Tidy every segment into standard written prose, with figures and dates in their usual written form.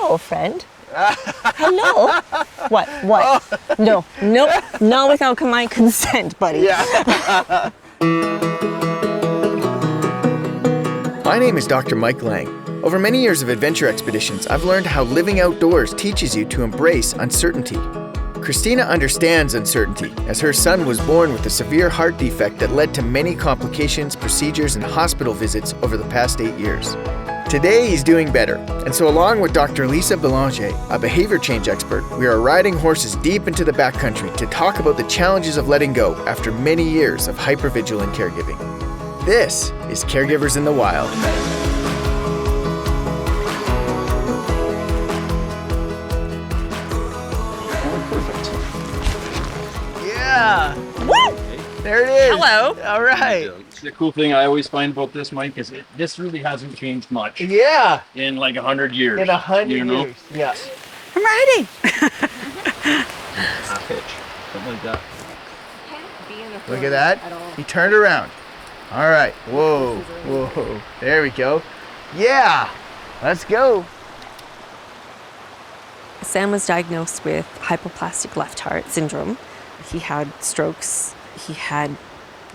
Hello, friend. Hello. What? No, nope, not without my consent, buddy. Yeah. My name is Dr. Mike Lang. Over many years of adventure expeditions, I've learned how living outdoors teaches you to embrace uncertainty. Kristina understands uncertainty, as her son was born with a severe heart defect that led to many complications, procedures, and hospital visits over the past 8 years. Today, he's doing better, and so along with Dr. Bélanger, a behavior change expert, we are riding horses deep into the backcountry to talk about the challenges of letting go after many years of hypervigilant caregiving. This is Caregivers in the Wild. Yeah! Woo! There it is! Hello! All right! The cool thing I always find about this, Mike, is this really hasn't changed much Yeah! in like 100 years. In 100 you know? years. Yeah. I'm ready. Half pitch, something like that. Look at that. He turned around. All right. Whoa. Whoa. There we go. Yeah. Let's go. Sam was diagnosed with hypoplastic left heart syndrome. He had strokes. He had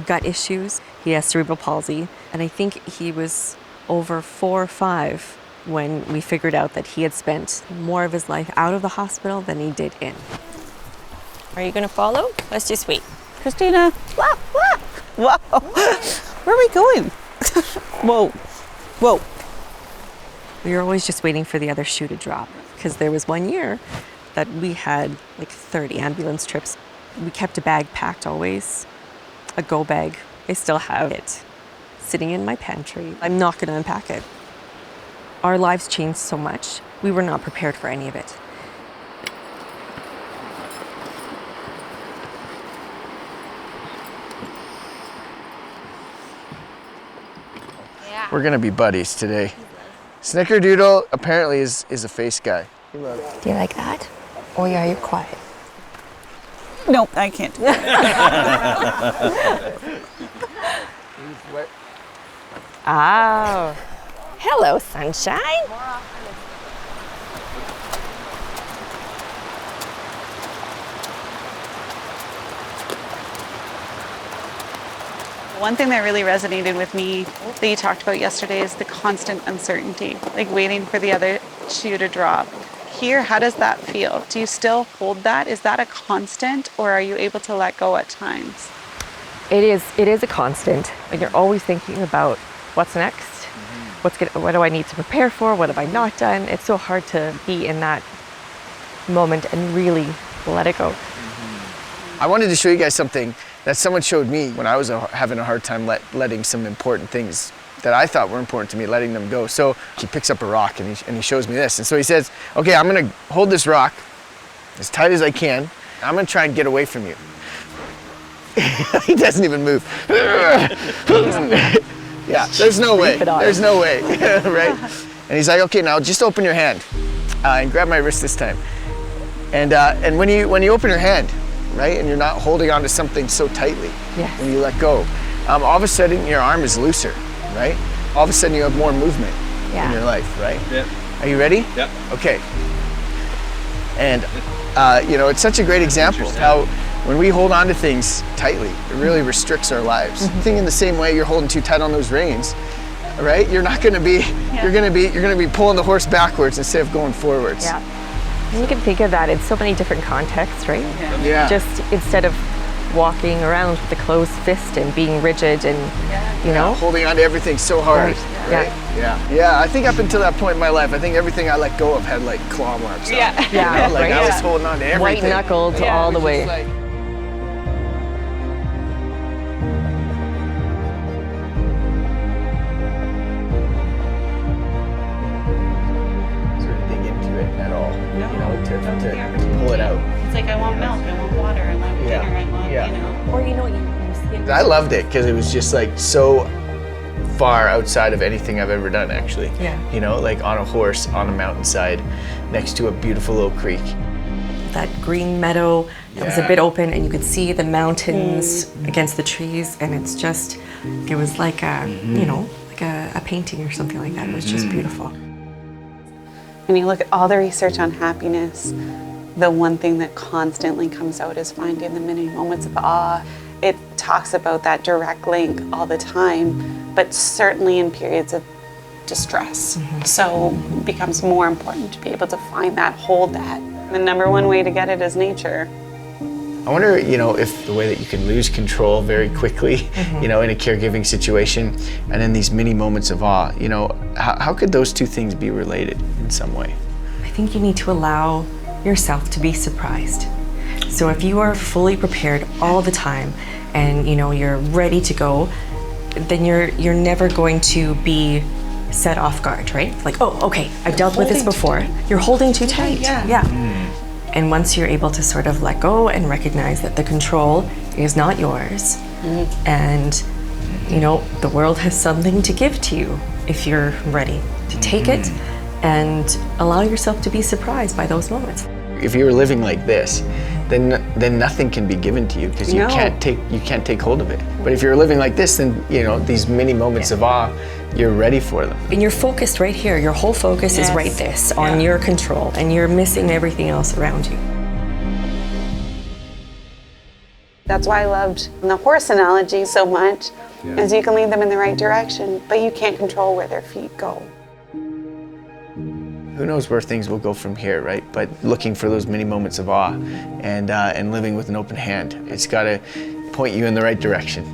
gut issues. He has cerebral palsy. And I think he was over 4 or 5 when we figured out that he had spent more of his life out of the hospital than he did in. Are you going to follow? Let's just wait. Kristina, whoa. Where are we going? Whoa. We were always just waiting for the other shoe to drop, because there was one year that we had like 30 ambulance trips. We kept a bag packed always, a go bag. I still have it sitting in my pantry. I'm not going to unpack it. Our lives changed so much. We were not prepared for any of it. We're going to be buddies today. Snickerdoodle apparently is a face guy. Do you like that? Or are you quiet? Nope, I can't. Oh. Hello, sunshine. One thing that really resonated with me that you talked about yesterday is the constant uncertainty, like waiting for the other shoe to drop. Here, how does that feel? Do you still hold that? Is that a constant, or are you able to let go at times? It is a constant, and you're always thinking about what's next. What do I need to prepare for? What have I not done? It's so hard to be in that moment and really let it go. I wanted to show you guys something that someone showed me when I was having a hard time letting some important things that I thought were important to me, letting them go. So he picks up a rock and he shows me this. And so he says, okay, I'm gonna hold this rock as tight as I can. I'm gonna try and get away from you. He doesn't even move. Yeah, there's no way. There's no way, right? And he's like, okay, now just open your hand and grab my wrist this time. And when you open your hand, right, and you're not holding on to something so tightly, Yes. when you let go, all of a sudden your arm is looser, right? All of a sudden you have more movement in your life, right? Yeah. Are you ready? Yeah. Okay. And it's such a great example of how when we hold on to things tightly, it really restricts our lives. Think in the same way you're holding too tight on those reins, right? You're not going to be. You're going to be pulling the horse backwards instead of going forwards. Yeah. And you can think of that in so many different contexts, right? Yeah. Just instead of walking around with a closed fist and being rigid and, you know. Holding on to everything so hard. Right. Right? Yeah. I think up until that point in my life, I think everything I let go of had like claw marks on it. Yeah. Like I was holding on to everything. White knuckled all the way. To pull it out. It's like I want milk, I want water, I want dinner, I want, Or you skip. I loved it because it was just like so far outside of anything I've ever done, actually. Yeah. Like on a horse on a mountainside next to a beautiful little creek. That green meadow that was a bit open, and you could see the mountains against the trees, and it was like a, like a painting or something like that. It was just beautiful. When you look at all the research on happiness, the one thing that constantly comes out is finding the many moments of awe. It talks about that direct link all the time, but certainly in periods of distress. So it becomes more important to be able to find that, hold that. The number one way to get it is nature. I wonder, if the way that you can lose control very quickly, in a caregiving situation, and then these mini moments of awe, how could those two things be related in some way? I think you need to allow yourself to be surprised. So if you are fully prepared all the time and you're ready to go, then you're never going to be set off guard, right? Like, oh, okay, I've dealt with this before. You're holding too tight. Yeah. And once you're able to sort of let go and recognize that the control is not yours, and the world has something to give to you if you're ready to take it and allow yourself to be surprised by those moments. If you're living like this, then nothing can be given to you because you can't take hold of it. But if you're living like this, then these mini moments of awe, you're ready for them. And you're focused right here. Your whole focus is right this, on your control, and you're missing everything else around you. That's why I loved the horse analogy so much, is you can lead them in the right direction, but you can't control where their feet go. Who knows where things will go from here, right? But looking for those mini moments of awe and living with an open hand. It's got to point you in the right direction.